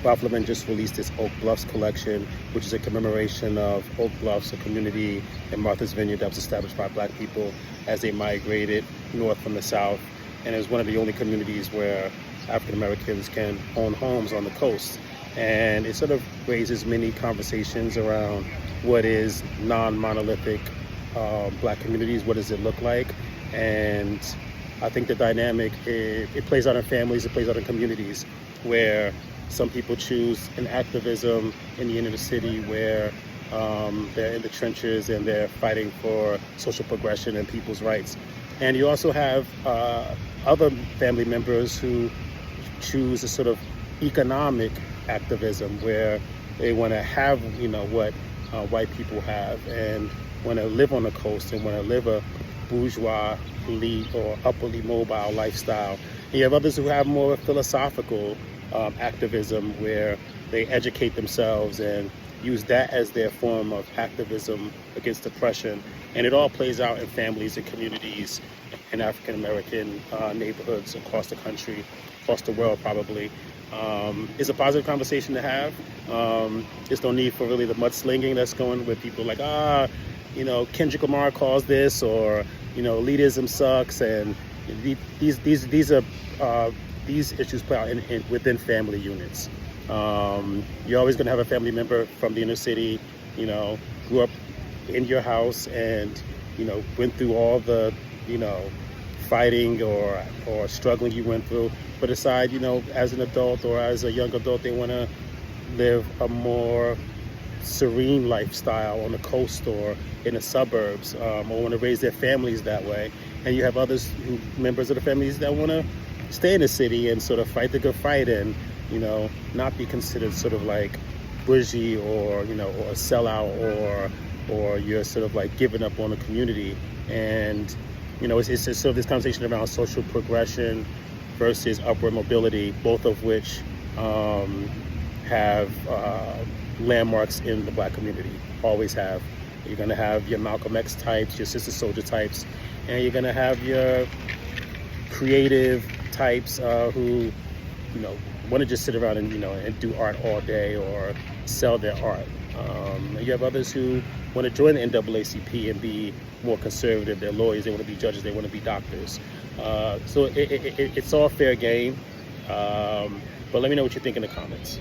Buffalo just released its Oak Bluffs collection, which is a commemoration of Oak Bluffs, a community in Martha's Vineyard that was established by Black people as they migrated north from the South. And it was one of the only communities where African Americans can own homes on the coast. And it sort of raises many conversations around what is non-monolithic Black communities, what does it look like? And I think the dynamic, it plays out in families, it plays out in communities where some people choose an activism in the inner city where they're in the trenches and they're fighting for social progression and people's rights. And you also have other family members who choose a sort of economic activism where they want to have, what white people have and want to live on the coast and want to live a bourgeois elite or upperly mobile lifestyle. And you have others who have more philosophical activism where they educate themselves and use that as their form of activism against oppression. And it all plays out in families and communities in African American neighborhoods across the country, across the world probably. It's a positive conversation to have. There's no need for really the mudslinging that's going with people like, Kendrick Lamar calls this, or, elitism sucks. And these issues play out within family units. You're always going to have a family member from the inner city, grew up in your house and, went through all the, fighting or struggling you went through, but decide, as an adult or as a young adult, they want to live a more serene lifestyle on the coast or in the suburbs, or want to raise their families that way. And you have others, members of the families that want to stay in the city and sort of fight the good fight and, not be considered sort of like bougie or, or a sellout or you're sort of like giving up on the community. And, it's sort of this conversation around social progression versus upward mobility, both of which have landmarks in the Black community, always have. You're going to have your Malcolm X types, your Sister Soldier types, and you're going to have your creative types who, want to just sit around and, and do art all day or sell their art. You have others who want to join the NAACP and be more conservative. They're lawyers, they want to be judges, they want to be doctors. So it's all fair game. But let me know what you think in the comments.